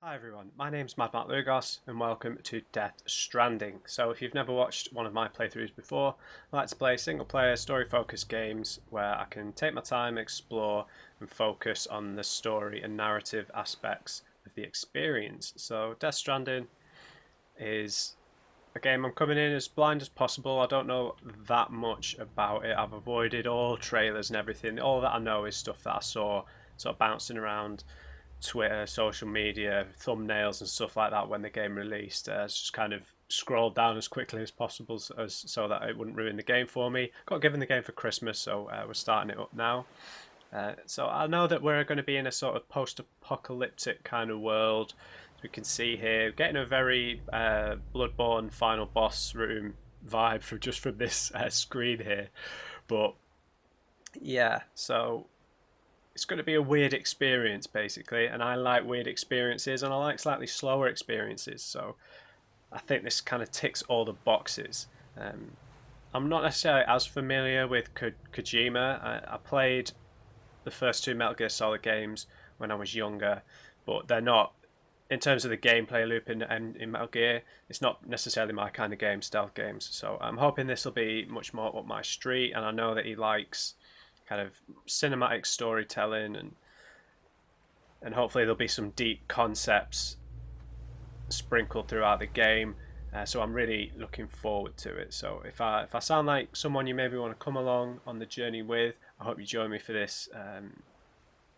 Hi everyone, my name's MadMatt Lugos and welcome to Death Stranding. So if you've never watched one of my playthroughs before, I like to play single player story focused games where I can take my time, explore and focus on the story and narrative aspects of the experience. So Death Stranding is a game I'm coming in as blind as possible. I don't know that much about it. I've avoided all trailers and everything. All that I know is stuff that I saw sort of bouncing around Twitter, social media, thumbnails and stuff like that when the game released. Just kind of scrolled down as quickly as possible so that it wouldn't ruin the game for me. Got given the game for Christmas, so we're starting it up now. So I know that we're going to be in a sort of post-apocalyptic kind of world. As we can see here, getting a very Bloodborne final boss room vibe from this screen here. But yeah, so it's going to be a weird experience basically, and I like weird experiences and I like slightly slower experiences, so I think this kind of ticks all the boxes. I'm not necessarily as familiar with Kojima. I played the first two Metal Gear Solid games when I was younger, but they're not, in terms of the gameplay loop in Metal Gear, it's not necessarily my kind of game, stealth games, so I'm hoping this will be much more up my street, and I know that he likes kind of cinematic storytelling, and hopefully there'll be some deep concepts sprinkled throughout the game. So I'm really looking forward to it. So if I sound like someone you maybe want to come along on the journey with, I hope you join me for this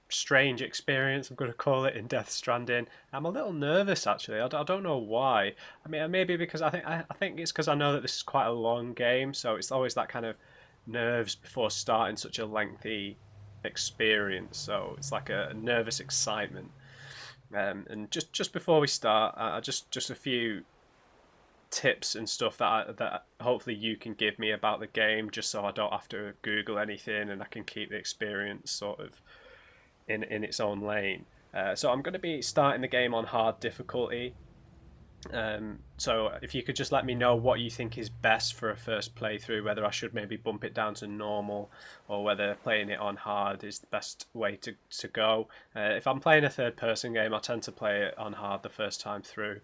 strange experience, I'm going to call it, in Death Stranding. I'm a little nervous actually. I don't know why. I mean, maybe because I think it's because I know that this is quite a long game, so it's always that kind of nerves before starting such a lengthy experience. So it's like a nervous excitement. And just before we start, just a few tips and stuff that hopefully you can give me about the game, just so I don't have to Google anything and I can keep the experience sort of in its own lane. So I'm going to be starting the game on hard difficulty. So if you could just let me know what you think is best for a first playthrough, whether I should maybe bump it down to normal or whether playing it on hard is the best way to go. If I'm playing a third person game, I tend to play it on hard the first time through.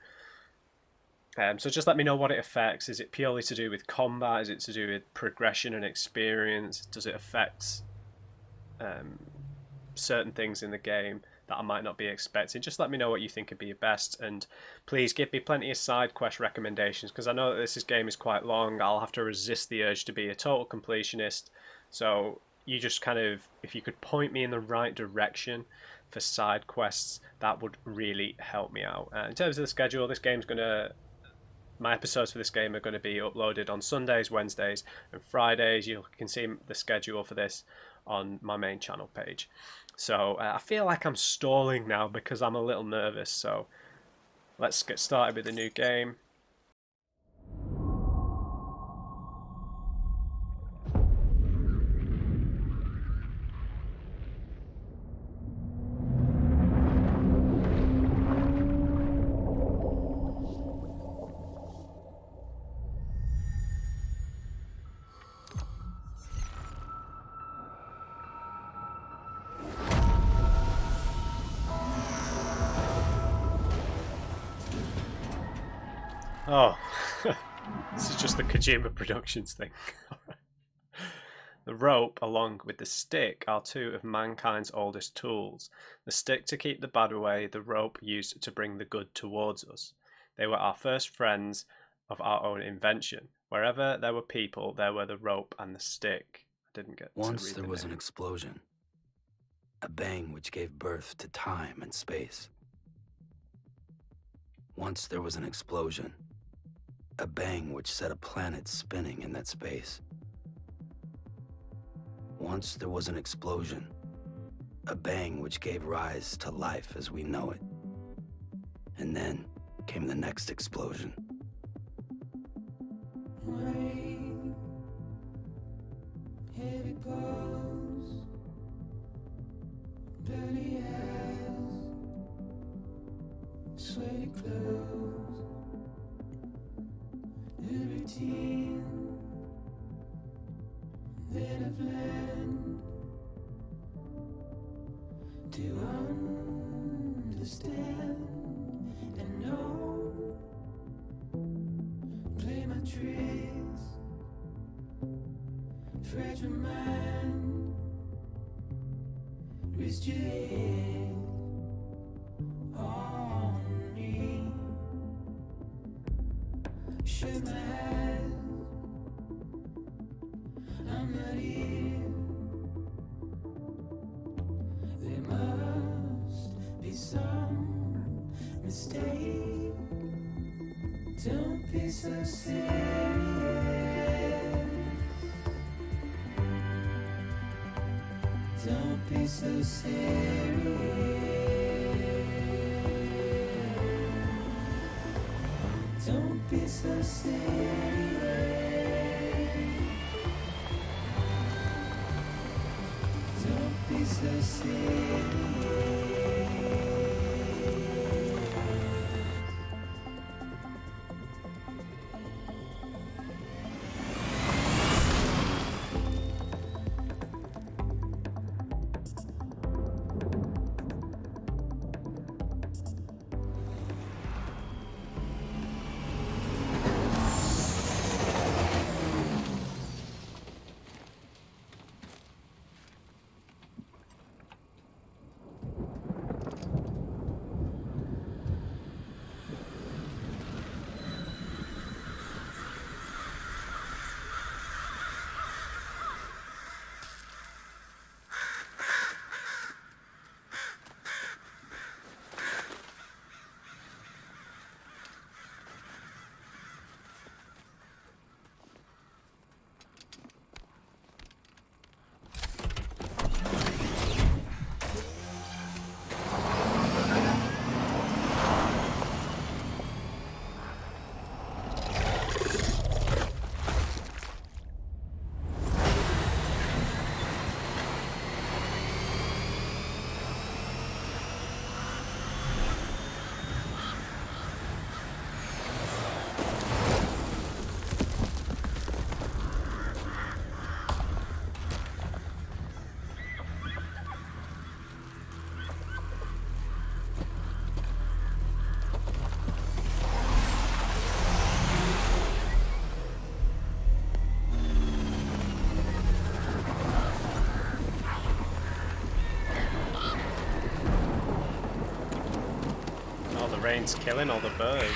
So just let me know what it affects. Is it purely to do with combat? Is it to do with progression and experience? Does it affect um, certain things in the game that I might not be expecting? Just let me know what you think would be your best, and please give me plenty of side quest recommendations, because I know that this game is quite long. I'll have to resist the urge to be a total completionist, so you just kind of, if you could point me in the right direction for side quests, that would really help me out. In terms of the schedule, my episodes for this game are going to be uploaded on Sundays, Wednesdays and Fridays. You can see the schedule for this on my main channel page. So I feel like I'm stalling now because I'm a little nervous. So let's get started with the new game. Oh, this is just the Kojima Productions thing. The rope, along with the stick, are two of mankind's oldest tools. The stick to keep the bad away, the rope used to bring the good towards us. They were our first friends of our own invention. Wherever there were people, there were the rope and the stick. I didn't get to Once read there the was an name. explosion, a bang which gave birth to time and space. Once there was an explosion, a bang which set a planet spinning in that space. Once there was an explosion, a bang which gave rise to life as we know it. And then came the next explosion. Rain, heavy blows, bloody eyes, sweaty clothes, the routine that I've learned to understand. fragile mind. Rest your head on me. Shut my eyes, I'm not here. There must be some mistake. Don't be so serious. Don't be so serious. Don't be so serious. Don't be so serious. Rain's killing all the birds.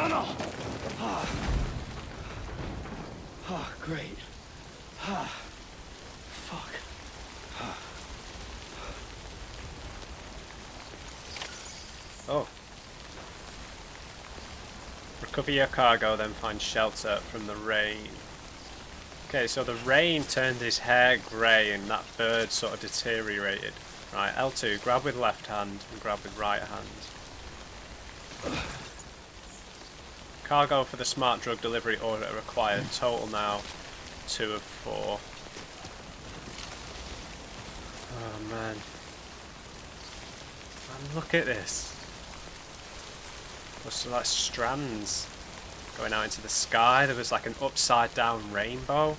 No. Oh, great. Fuck. Oh. Recover your cargo, then find shelter from the rain. Okay, so the rain turned his hair grey and that bird sort of deteriorated. Right, L2, grab with left hand and grab with right hand. Cargo for the smart drug delivery order required. Total now 2 of 4. Oh man. Man, look at this. There's like strands going out into the sky. There was like an upside down rainbow. Okay,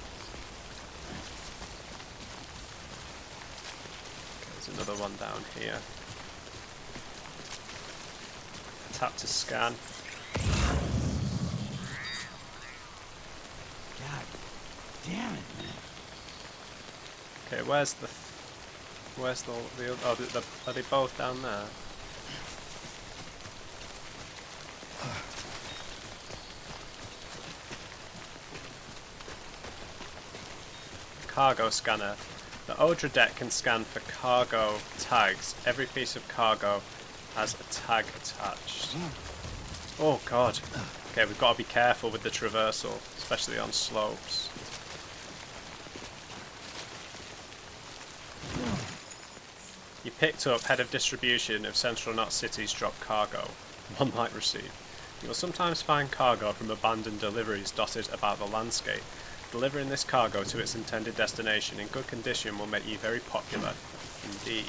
there's another one down here. Tap to scan. God damn it, man. Okay, where's the other? Oh, are they both down there? Cargo scanner. The Odra deck can scan for cargo tags. Every piece of cargo has a tag attached. Oh god. Okay, we've got to be careful with the traversal, especially on slopes. You picked up head of distribution of Central Knot City's drop cargo. One might receive. You will sometimes find cargo from abandoned deliveries dotted about the landscape. Delivering this cargo to its intended destination in good condition will make you very popular indeed.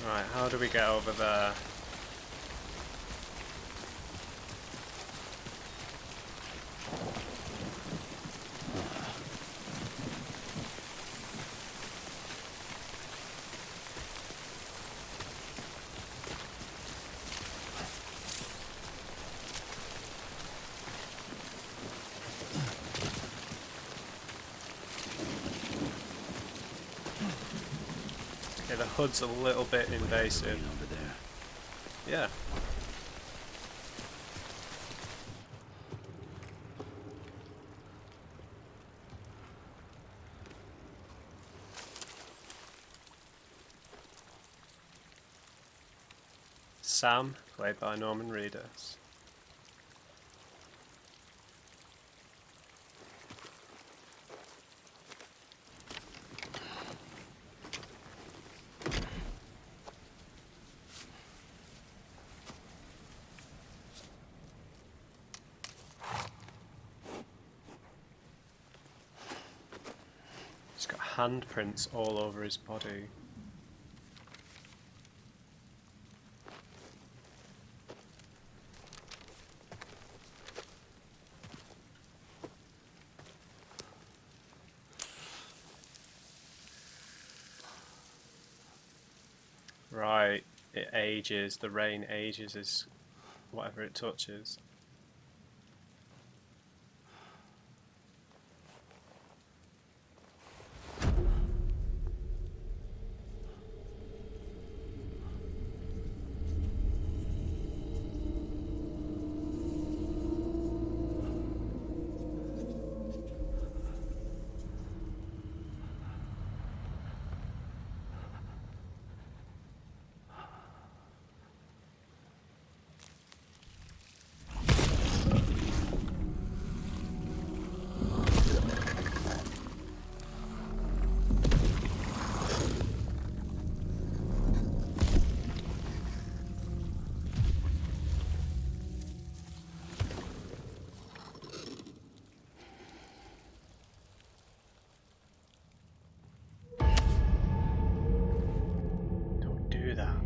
Right, how do we get over there? Okay, the hood's a little bit invasive. Over there. Yeah. Sam, played by Norman Reedus. He's got handprints all over his body. Right, it ages, the rain ages as whatever it touches. Don't do that.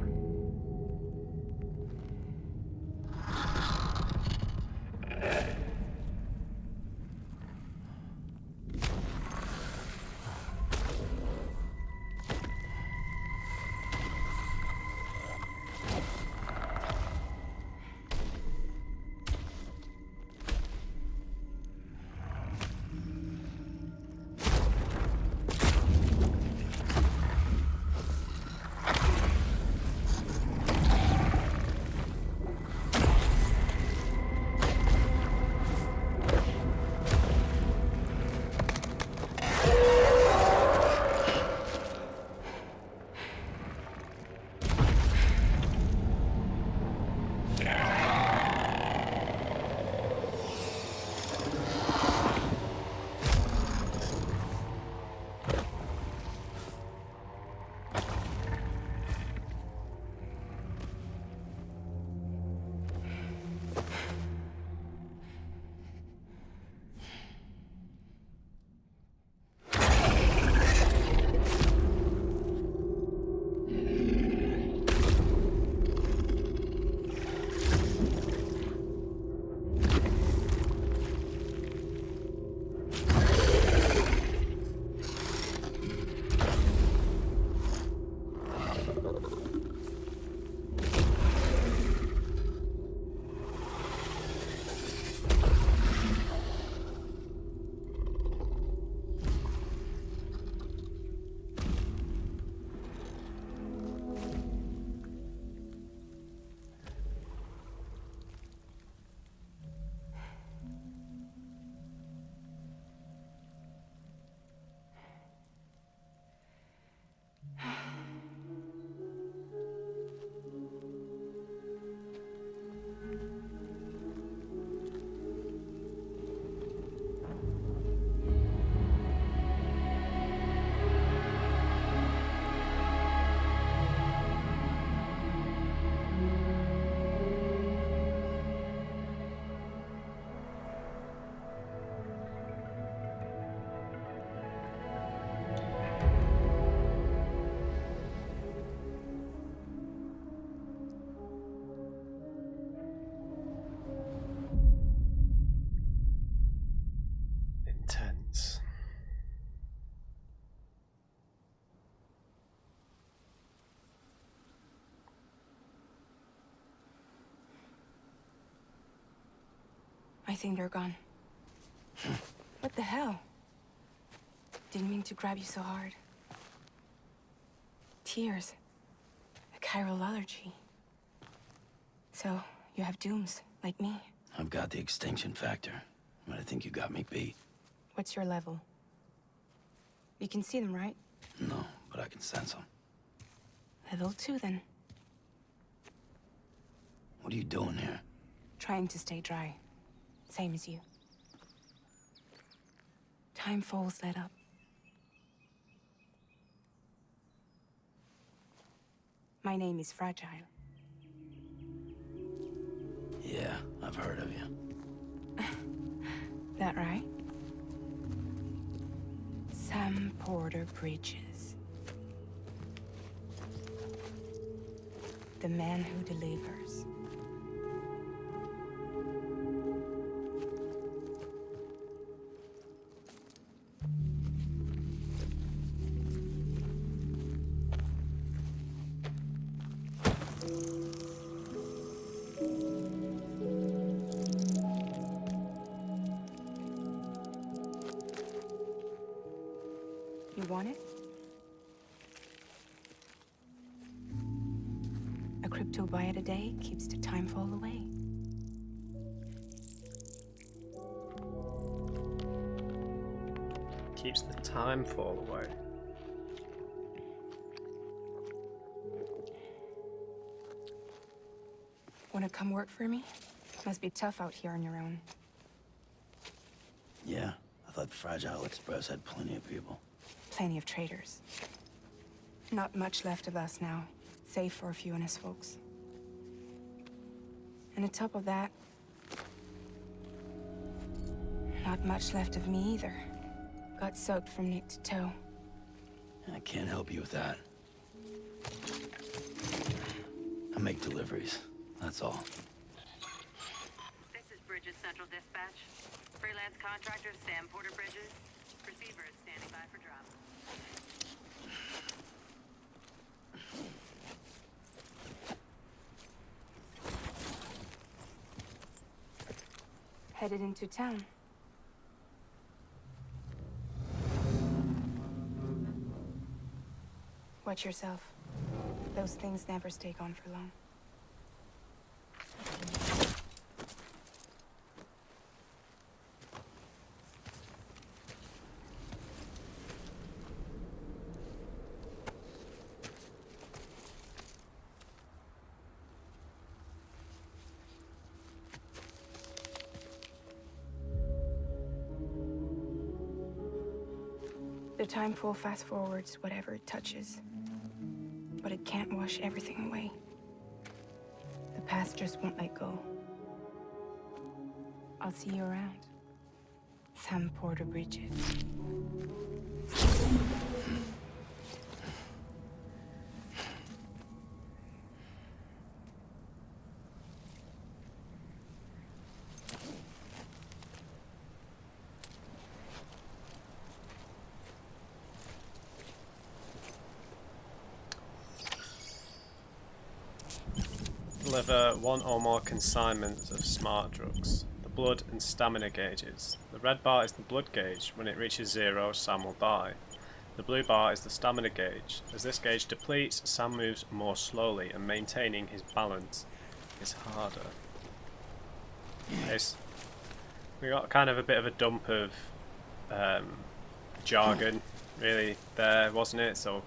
I think they're gone. What the hell? Didn't mean to grab you so hard. Tears. A chiral allergy. So, you have dooms, like me. I've got the extinction factor, but I think you got me beat. What's your level? You can see them, right? No, but I can sense them. Level 2, then. What are you doing here? Trying to stay dry. Same as you. Time falls let up. My name is Fragile. Yeah, I've heard of you. That right? Sam Porter Bridges. The man who delivers. You want it? A crypto byte a day keeps the time fall away. Keeps the time fall away. Wanna come work for me? Must be tough out here on your own. Yeah, I thought Fragile Express had plenty of people. Plenty of traitors. Not much left of us now, save for a few honest folks. And on top of that, not much left of me either. Got soaked from neck to toe. I can't help you with that. I make deliveries, that's all. This is Bridges Central Dispatch. Freelance contractor Sam Porter Bridges. Receiver is standing by for drop. Headed into town. Watch yourself. Those things never stay gone for long. The timefall fast forwards whatever it touches. But it can't wash everything away. The past just won't let go. I'll see you around. Sam Porter Bridges. Deliver one or more consignments of smart drugs. The blood and stamina gauges. The red bar is the blood gauge. When it reaches 0, Sam will die. The blue bar is the stamina gauge. As this gauge depletes, Sam moves more slowly, and maintaining his balance is harder. Nice. We got kind of a bit of a dump of jargon, really, there, wasn't it? So,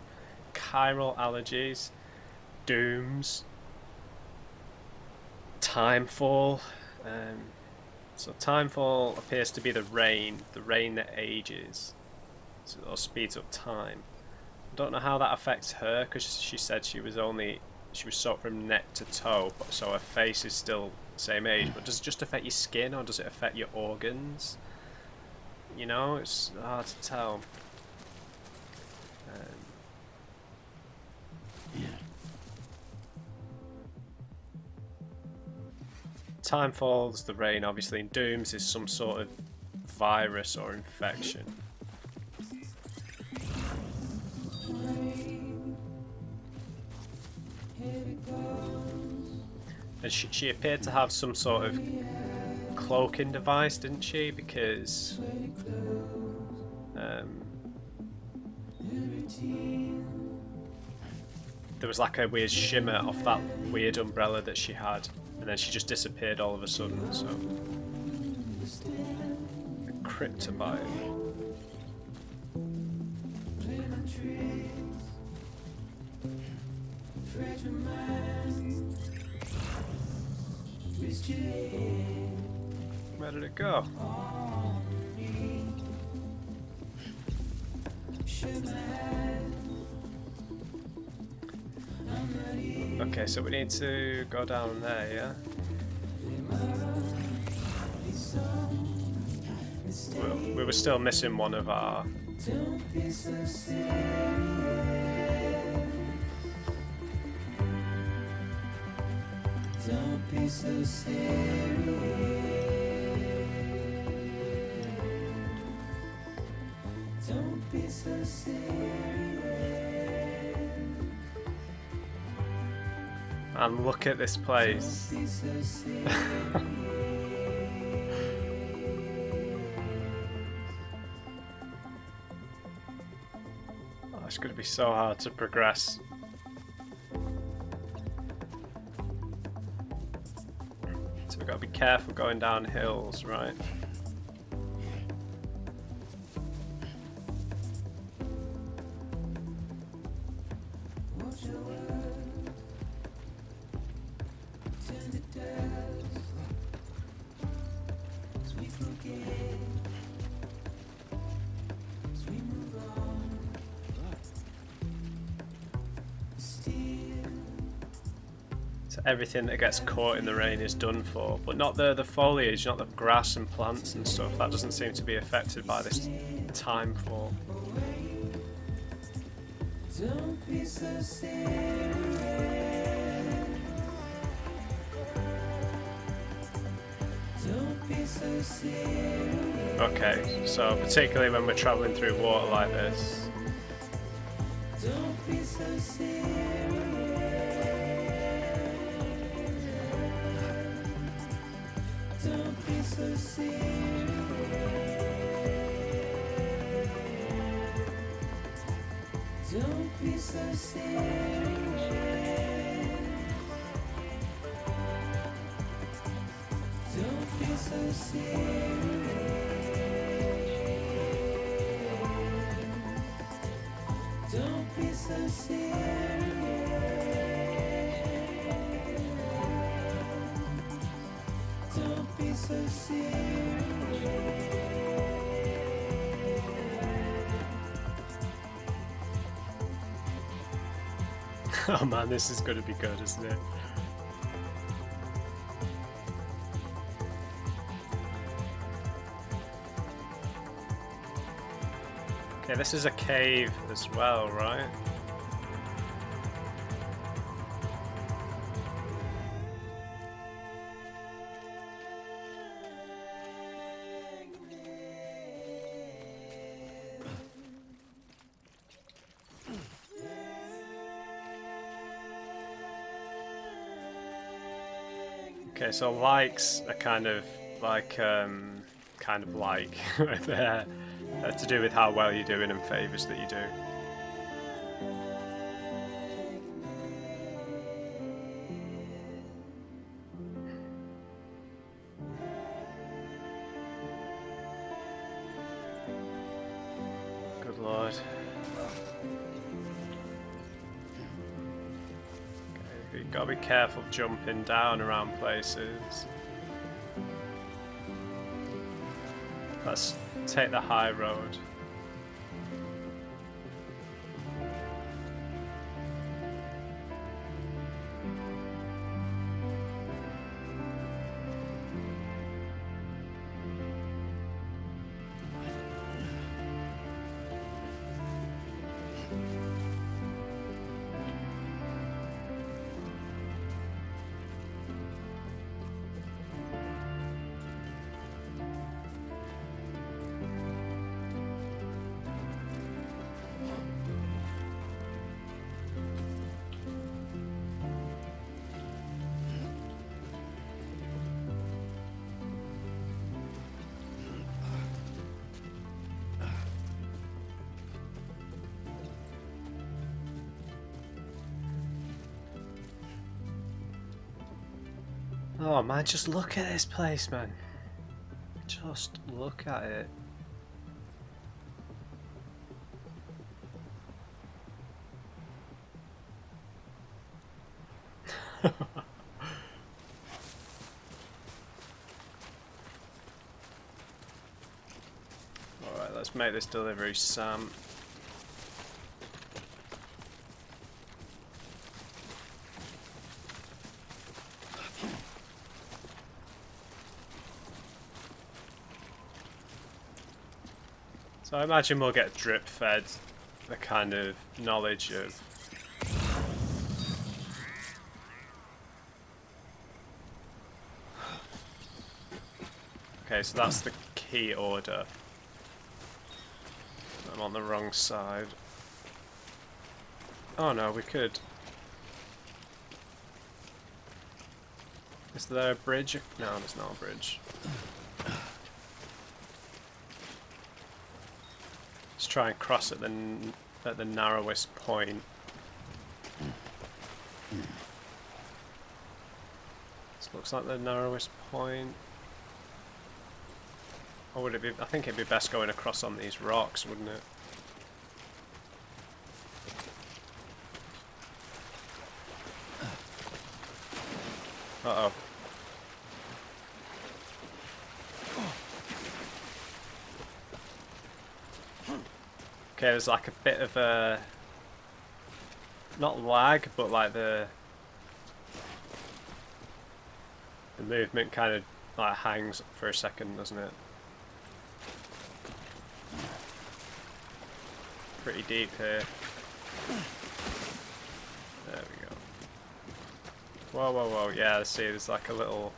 chiral allergies, dooms, timefall. So timefall appears to be the rain that ages, so it speeds up time. I don't know how that affects her, because she said she was soaked from neck to toe, so her face is still the same age. But does it just affect your skin, or does it affect your organs? You know, it's hard to tell. Yeah. Timefall is the rain, obviously, and dooms is some sort of virus or infection. And she appeared to have some sort of cloaking device, didn't she? Because there was like a weird shimmer off that weird umbrella that she had, and then she just disappeared all of a sudden. So, a cryptobite. Where did it go? Okay, so we need to go down there, yeah? Well, we were still missing one of our... Don't be so serious. Don't be so serious. And look at this place. Be so serious. Oh, it's going to be so hard to progress. So we've got to be careful going down hills, right? Watch your words. Turn to dust. As we forget. As we move on. Still. So everything that gets caught in the rain is done for, but not the foliage, not the grass and plants and stuff. That doesn't seem to be affected by this time fall. Don't be so serious. Don't be so serious. Okay, so particularly when we're travelling through water like this. Don't be so serious. Don't be so serious. Don't be so serious. Don't be so serious. Don't be so serious. Don't be so serious. Oh man, this is going to be good, isn't it? Okay, this is a cave as well, right? Okay, so likes are kind of like they're to do with how well you're doing and favours that you do. Good lord. Okay, you've got to be careful jumping down around places. Let's take the high road. Oh man, just look at this place, man. Just look at it. Alright, let's make this delivery, Sam. So I imagine we'll get drip fed the kind of knowledge of okay, so that's the key order. I'm on the wrong side. Oh no, we could. Is there a bridge? No, there's not a bridge. Let's try and cross at the narrowest point. This looks like the narrowest point. Or would it be? I think it'd be best going across on these rocks, wouldn't it? Uh-oh. Okay, there's like a bit of a... not lag, but like the movement kind of like hangs for a second, doesn't it? Pretty deep here. There we go. Whoa, whoa, whoa. Yeah, let's see, there's like a little...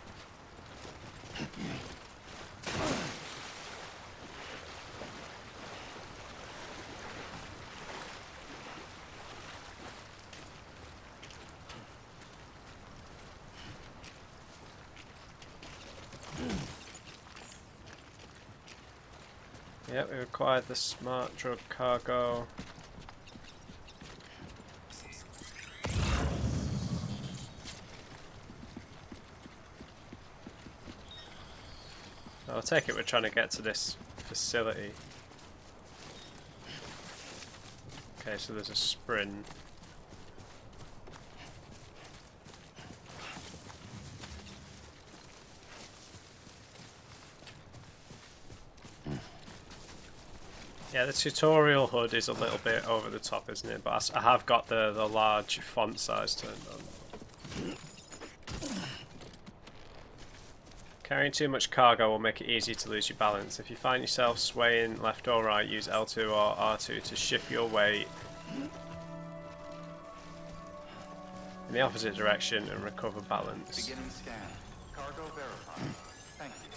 Yep, we acquired the smart drug cargo. I'll take it we're trying to get to this facility. Okay, so there's a sprint. Yeah, the tutorial HUD is a little bit over the top, isn't it? But I have got the large font size turned on. Carrying too much cargo will make it easy to lose your balance. If you find yourself swaying left or right, use L2 or R2 to shift your weight in the opposite direction and recover balance. Beginning scan. Cargo verified. Thank you.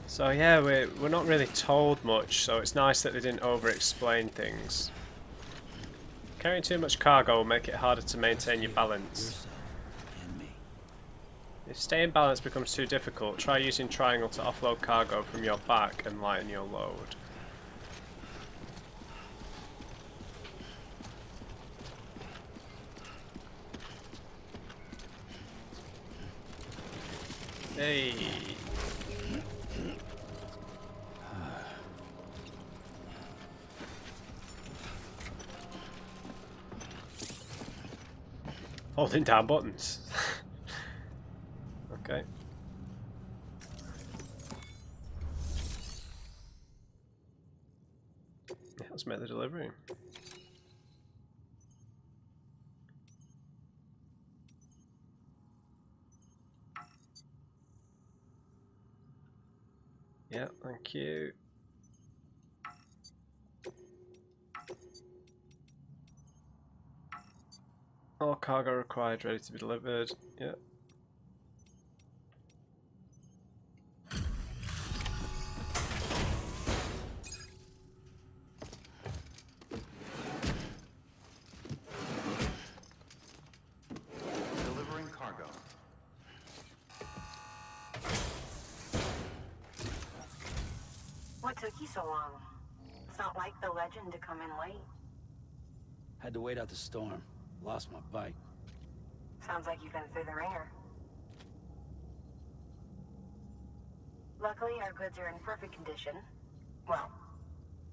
So yeah, we're not really told much, so it's nice that they didn't over-explain things. Carrying too much cargo will make it harder to maintain your balance. If staying balanced becomes too difficult, try using triangle to offload cargo from your back and lighten your load. Hey. Holding down buttons. Okay. Yeah, let's make the delivery. Yeah, thank you. All cargo required, ready to be delivered. Yeah. took you so long? It's not like the legend to come in late. Had to wait out the storm. Lost my bike. Sounds like you've been through the ringer. Luckily, our goods are in perfect condition. Well,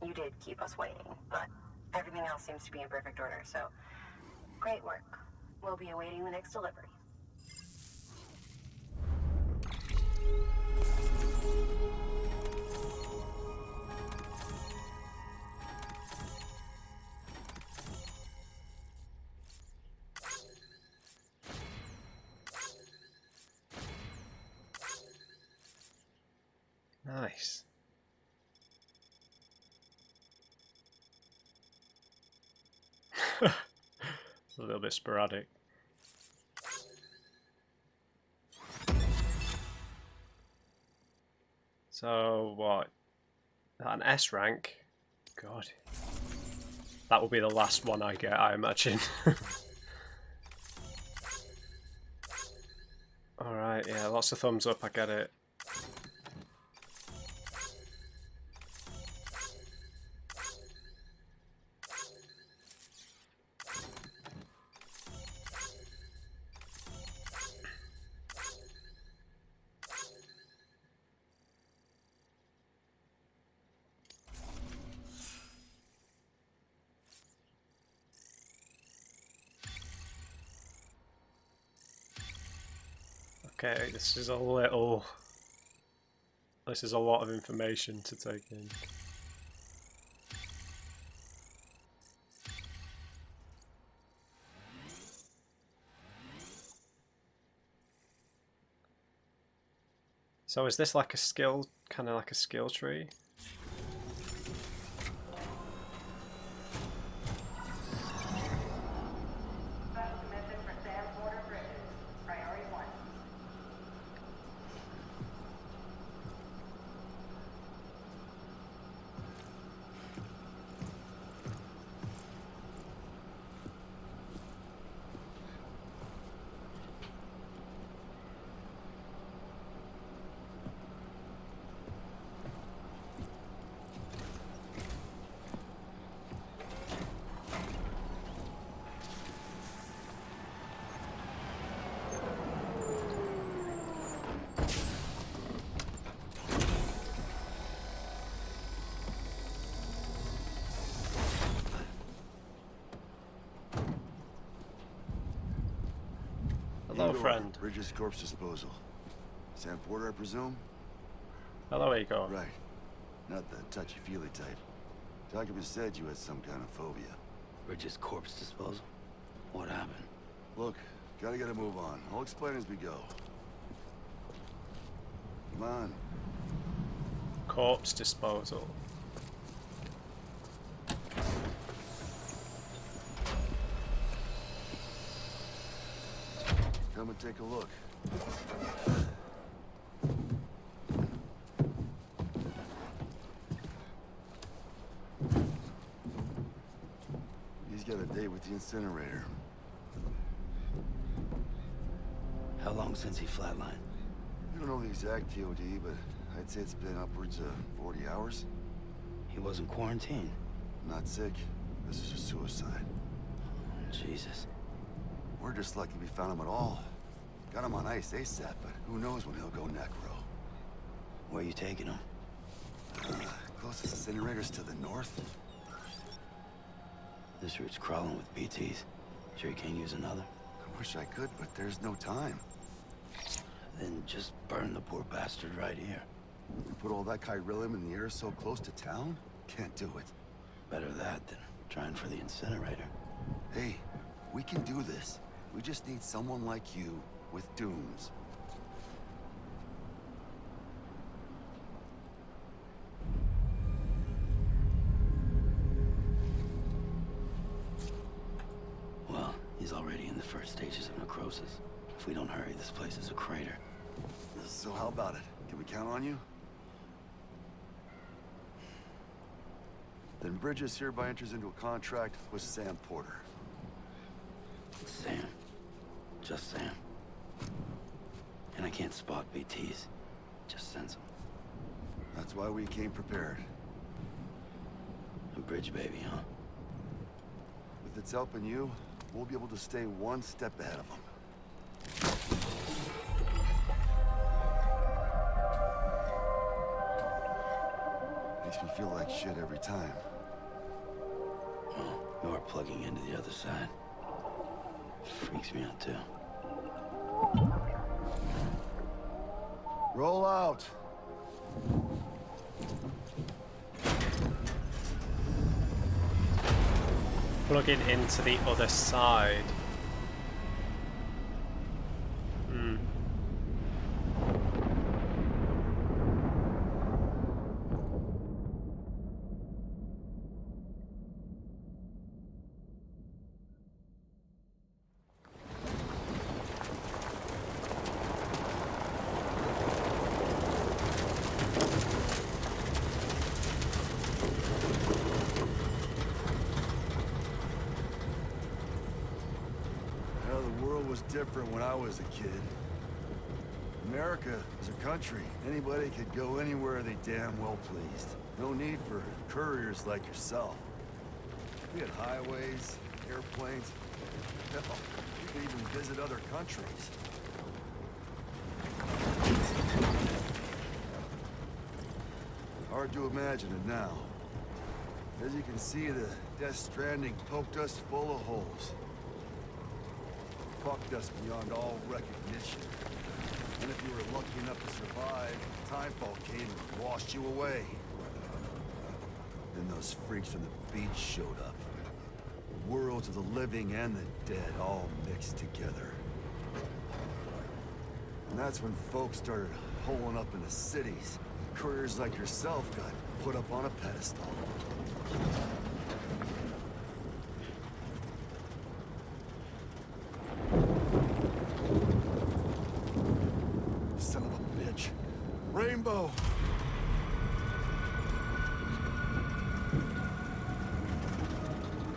you did keep us waiting, but everything else seems to be in perfect order, so great work. We'll be awaiting the next delivery. Nice. It's a little bit sporadic. So what? An S rank? God. That will be the last one I get, I imagine. Alright, yeah, lots of thumbs up, I get it. Okay, this is a lot of information to take in. So is this like a skill, kind of like a skill tree? Hello, friend. Bridges corpse disposal. Sam Porter, I presume? Hello, Igor. Right. Not the touchy-feely type. Documents said you had some kind of phobia. Bridges corpse disposal? What happened? Look, gotta get a move on. I'll explain as we go. Come on. Corpse disposal. Come and take a look. He's got a date with the incinerator. How long since he flatlined? We don't know the exact TOD, but I'd say it's been upwards of 40 hours. He wasn't quarantined. Not sick. This is a suicide. Jesus. We're just lucky we found him at all. Got him on ice ASAP, but who knows when he'll go necro. Where you taking him? Closest incinerator's to the north. This route's crawling with BTs. Sure you can't use another? I wish I could, but there's no time. Then just burn the poor bastard right here. We put all that chiralium in the air so close to town? Can't do it. Better that than trying for the incinerator. Hey, we can do this. We just need someone like you with dooms. Well, he's already in the first stages of necrosis. If we don't hurry, this place is a crater. So how about it? Can we count on you? Then Bridges hereby enters into a contract with Sam Porter. Sam. Just Sam. And I can't spot BTs. Just sense them. That's why we came prepared. bridge baby, huh? If it's helping you, we'll be able to stay one step ahead of them. Makes me feel like shit every time. Well, you're plugging into the other side. Freaks me out, too. Roll out! Plugging into the other side. Different when I was a kid. America is a country. Anybody could go anywhere they damn well pleased. No need for couriers like yourself. We had highways, airplanes. Hell, you could even visit other countries. Hard to imagine it now. As you can see, the Death Stranding poked us full of holes. Fucked us beyond all recognition. And if you were lucky enough to survive, Timefall came and washed you away. Then those freaks from the beach showed up. Worlds of the living and the dead all mixed together. And that's when folks started holing up into cities. Couriers like yourself got put up on a pedestal. Son of a bitch. Rainbow!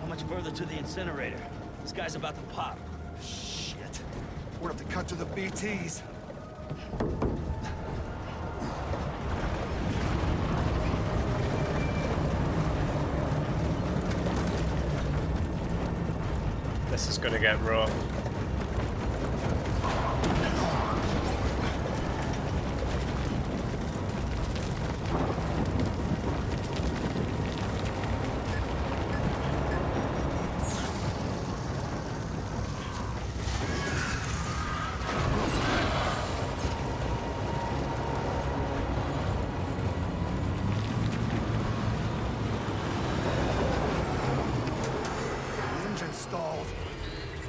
How much further to the incinerator? This guy's about to pop. Shit. We're gonna have to cut to the BTs. This is gonna get rough.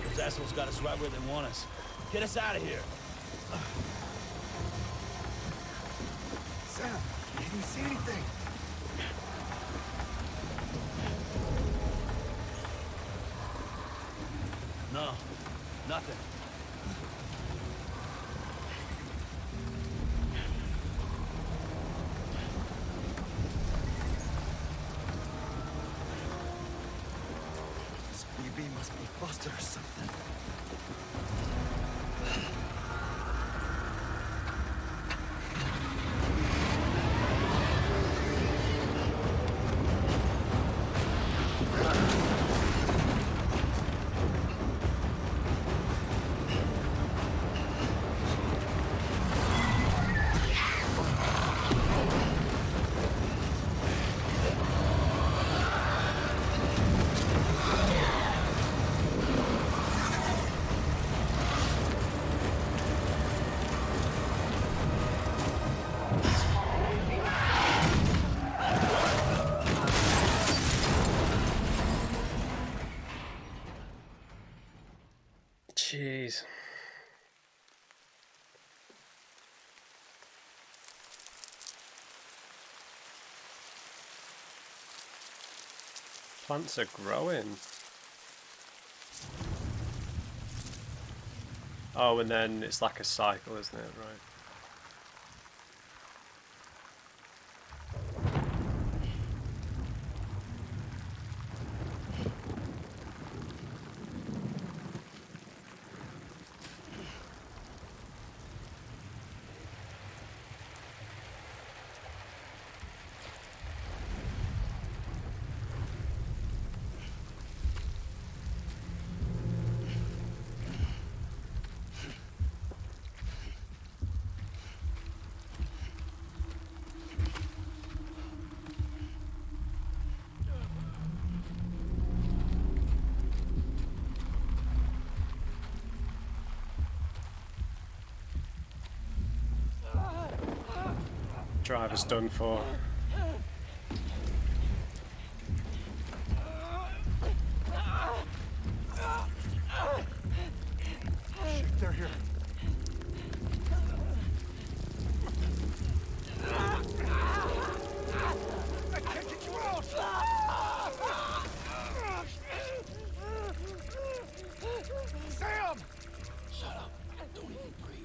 Those assholes got us right where they want us. Get us out of here. Sam, you didn't see anything. No, nothing. This BB must be busted or something. Jeez. Plants are growing. Oh, and then it's like a cycle, isn't it? Right. driver's done for. Shit, they're here. I can't get you out! Sam! Shut up. Don't even breathe.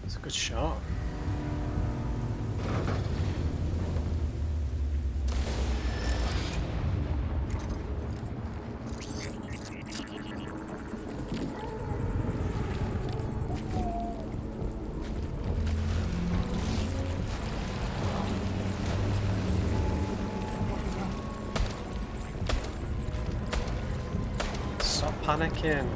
It's a good shot. Stop panicking.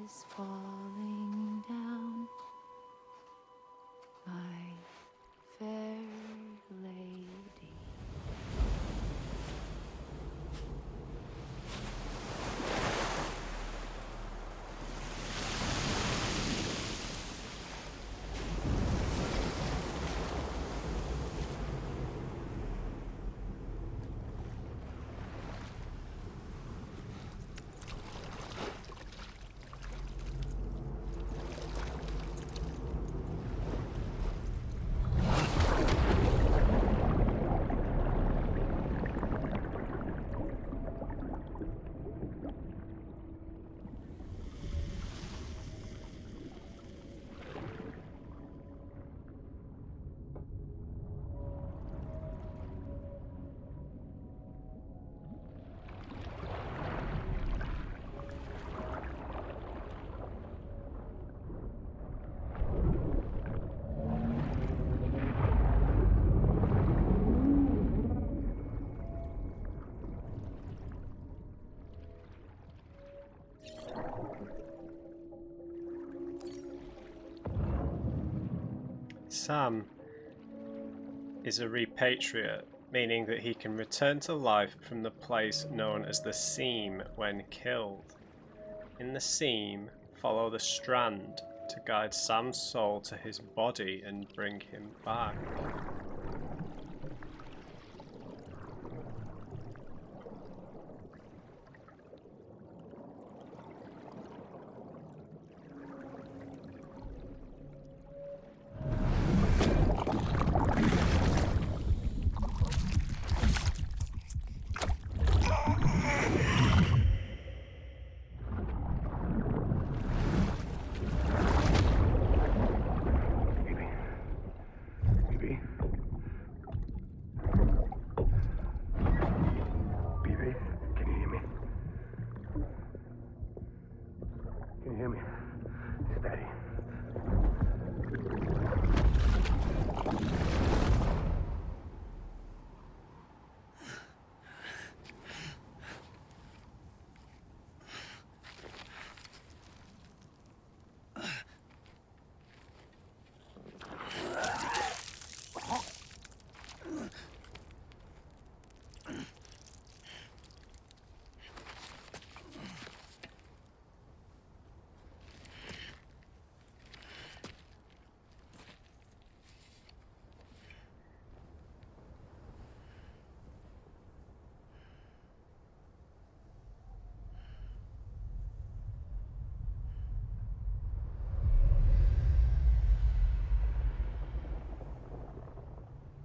is falling down, my fair lady. Sam is a repatriate, meaning that he can return to life from the place known as the Seam when killed. In the Seam, follow the strand to guide Sam's soul to his body and bring him back.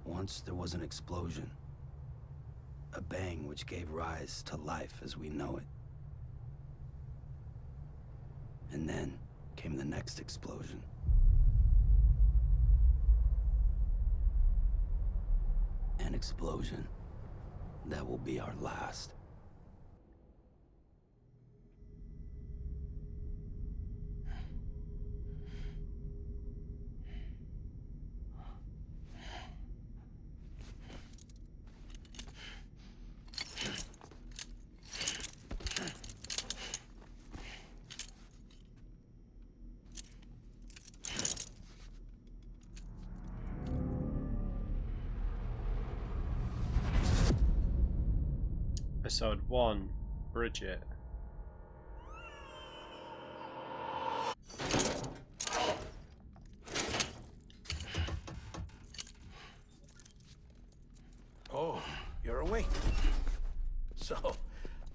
Once there was an explosion. A bang which gave rise to life as we know it. And then came the next explosion. An explosion that will be our last. Episode 1, Bridget. Oh, you're awake. So,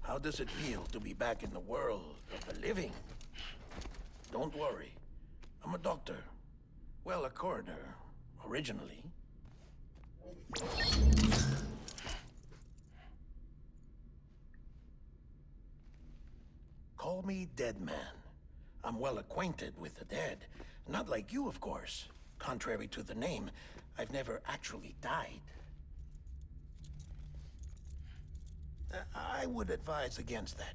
how does it feel to be back in the world of the living? Don't worry. I'm a doctor. Well, a coroner, originally. Call me Dead Man. I'm well acquainted with the dead. Not like you, of course. Contrary to the name, I've never actually died. I would advise against that.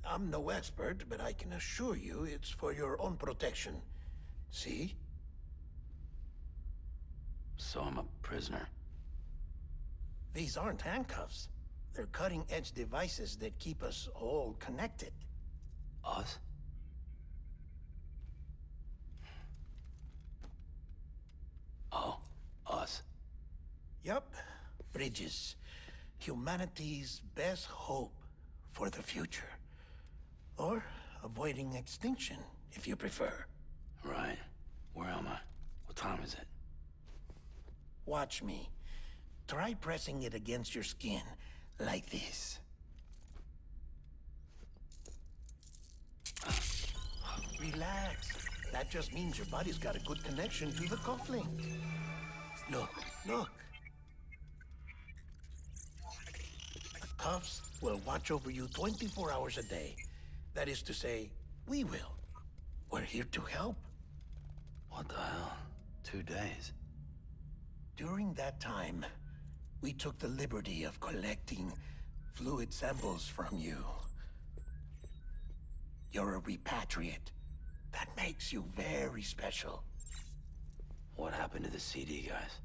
I'm no expert, but I can assure you it's for your own protection. See? So I'm a prisoner. These aren't handcuffs. They're cutting-edge devices that keep us all connected. Us? Bridges. Humanity's best hope for the future. Or avoiding extinction, if you prefer. Right. Where am I? What time is it? Watch me. Try pressing it against your skin, like this. Relax. That just means your body's got a good connection to the cufflink. Look, look. The cuffs will watch over you 24 hours a day. That is to say, we will. We're here to help. What the hell? 2 days? During that time, we took the liberty of collecting fluid samples from you. You're a repatriate. That makes you very special. What happened to the CD guys?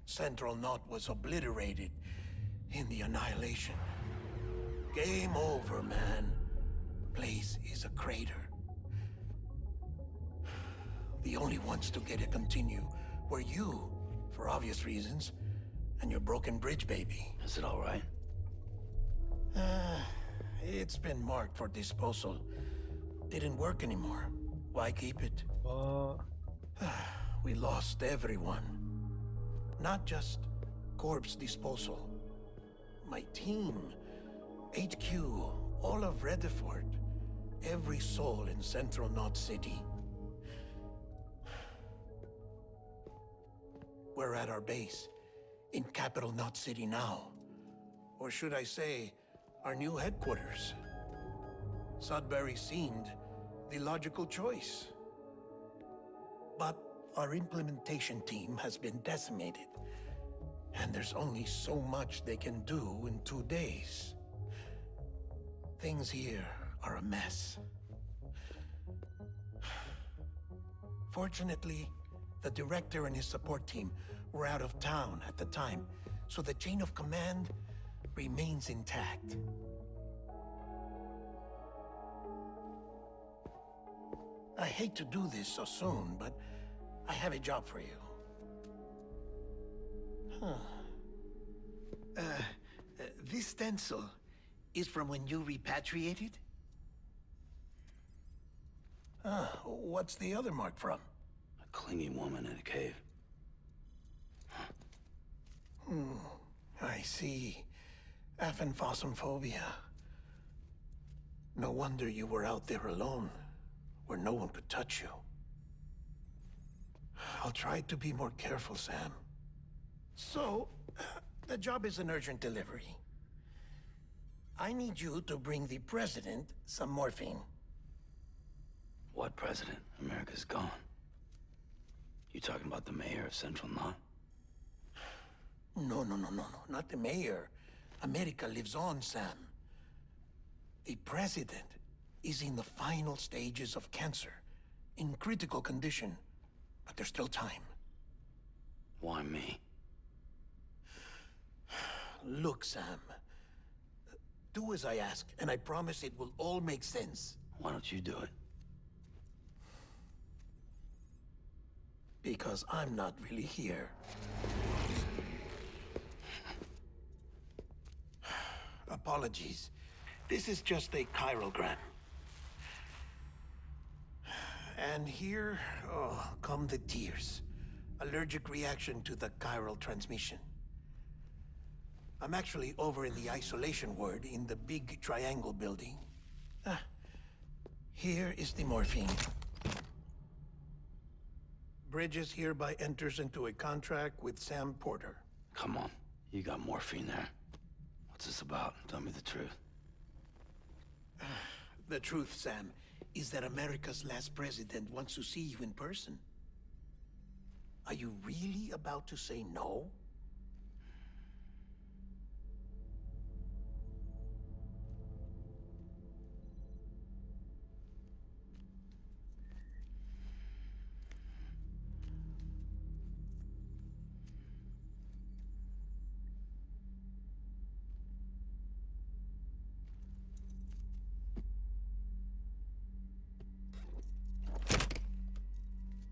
Central Knot was obliterated in the Annihilation. Game over, man. Place is a crater. The only ones to get it continue were you, for obvious reasons, and your broken bridge baby. Is it all right? It's been marked for disposal. Didn't work anymore. Why keep it? What? We lost everyone. Not just corpse disposal. My team, HQ, all of Redefort, every soul in Central Knot City. We're at our base, in Capital Knot City now. Or should I say, our new headquarters. Sudbury seemed the logical choice. But our implementation team has been decimated, and there's only so much they can do in 2 days. Things here are a mess. Fortunately, the director and his support team were out of town at the time, so the chain of command remains intact. I hate to do this so soon, but I have a job for you. This stencil is from when you repatriated? What's the other mark from? A clingy woman in a cave. I see. Aphenphosmphobia. No wonder you were out there alone, where no one could touch you. I'll try to be more careful, Sam. So, the job is an urgent delivery. I need you to bring the president some morphine. What president? America's gone. You talking about the mayor of Central Knot? No, not the mayor. America lives on, Sam. The president is in the final stages of cancer, in critical condition, but there's still time. Why me? Look, Sam. Do as I ask, and I promise it will all make sense. Why don't you do it? Because I'm not really here. Apologies. This is just a chirogram. And here, come the tears. Allergic reaction to the chiral transmission. I'm actually over in the isolation ward in the big triangle building. Here is the morphine. Bridges hereby enters into a contract with Sam Porter. Come on. You got morphine there. What's this about? Tell me the truth. The truth, Sam, is that America's last president wants to see you in person. Are you really about to say no?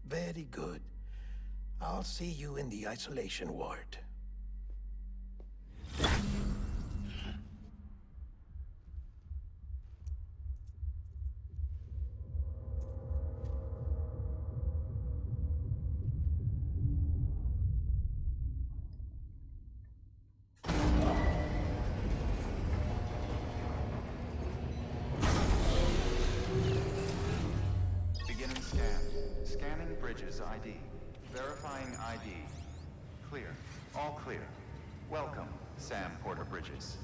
Very good. I'll see you in the isolation ward. Beginning scan. Scanning Bridges ID. Verifying ID. Clear. All clear. Welcome, Sam Porter Bridges.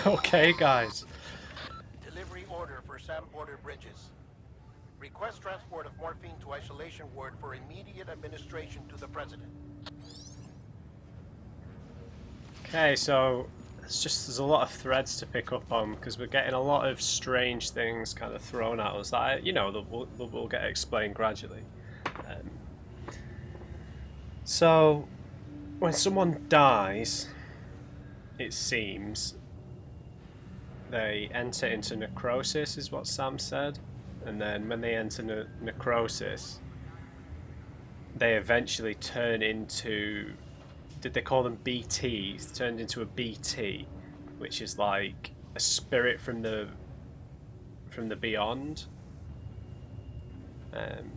Okay, guys. Delivery order for Sam Porter Bridges. Request transport of morphine to isolation ward for immediate administration to the president. Okay, so there's a lot of threads to pick up on because we're getting a lot of strange things kind of thrown at us that will get explained gradually. So when someone dies, it seems they enter into necrosis, is what Sam said, and then when they enter necrosis, they eventually turn into, did they call them BTs? Turned into a BT, which is like a spirit from the beyond, and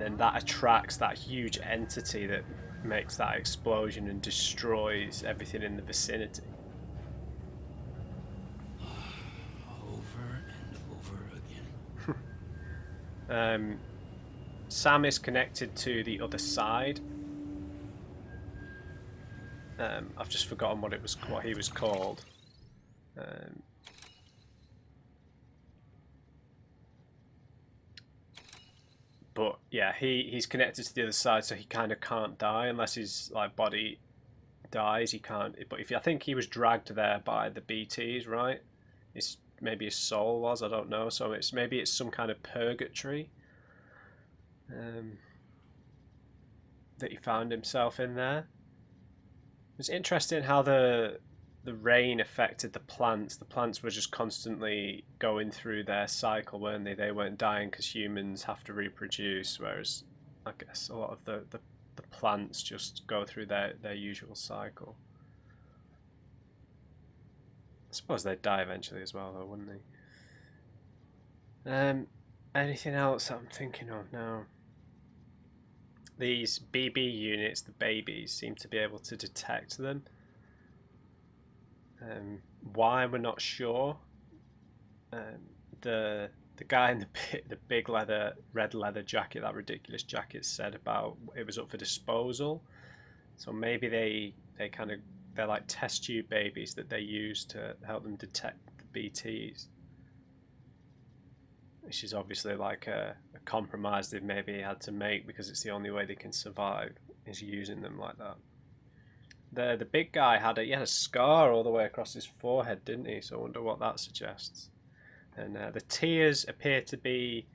then that attracts that huge entity that makes that explosion and destroys everything in the vicinity. Over and over again. Sam is connected to the other side. I've just forgotten what he was called. But yeah, he's connected to the other side, so he kind of can't die unless his like body dies. He can't. But I think he was dragged there by the BTs, right? Maybe his soul was. I don't know. So maybe it's some kind of purgatory. That he found himself in there. It's interesting how the rain affected the plants. The plants were just constantly going through their cycle, weren't they? They weren't dying because humans have to reproduce, whereas I guess a lot of the plants just go through their usual cycle. I suppose they'd die eventually as well, though, wouldn't they? Anything else that I'm thinking of now? These BB units, the babies, seem to be able to detect them. Why, we're not sure. The guy in the big red leather jacket, that ridiculous jacket, said about it was up for disposal. So maybe they're like test tube babies that they use to help them detect the BTs. Which is obviously like a compromise they've maybe had to make because it's the only way they can survive is using them like that. The big guy had a scar all the way across his forehead, didn't he? So I wonder what that suggests. And the tears appear to be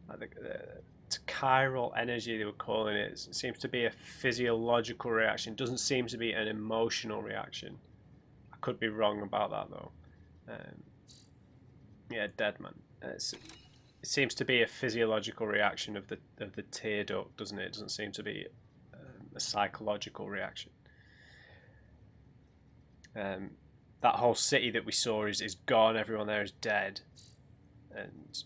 like the chiral energy they were calling it. It seems to be a physiological reaction. It doesn't seem to be an emotional reaction. I could be wrong about that though. Yeah, dead man. It seems to be a physiological reaction of the tear duct, doesn't it? It doesn't seem to be a psychological reaction. That whole city that we saw is gone. Everyone there is dead, and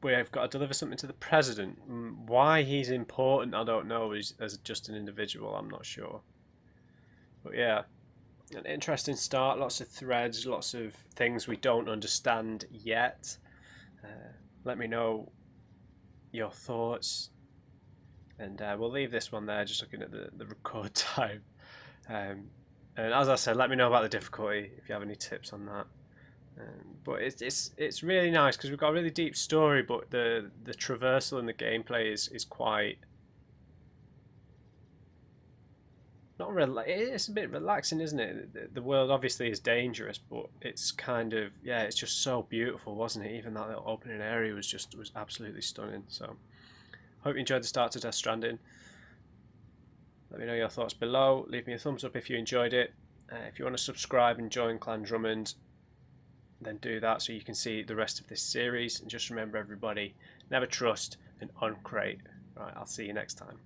we've got to deliver something to the president. Why he's important, I don't know. As just an individual, I'm not sure. But yeah, an interesting start. Lots of threads, lots of things we don't understand yet. Let me know your thoughts, and we'll leave this one there. Just looking at the record time. And as I said, let me know about the difficulty if you have any tips on that. But it's really nice because we've got a really deep story, but the traversal and the gameplay is quite not it's a bit relaxing, isn't it? The world obviously is dangerous, but it's kind of it's just so beautiful, wasn't it? Even that little opening area was absolutely stunning. So hope you enjoyed the start to Death Stranding. Let me know your thoughts below. Leave me a thumbs up if you enjoyed it. If you want to subscribe and join Clan Drummond, then do that so you can see the rest of this series. And just remember, everybody, never trust an uncrate. Right, I'll see you next time.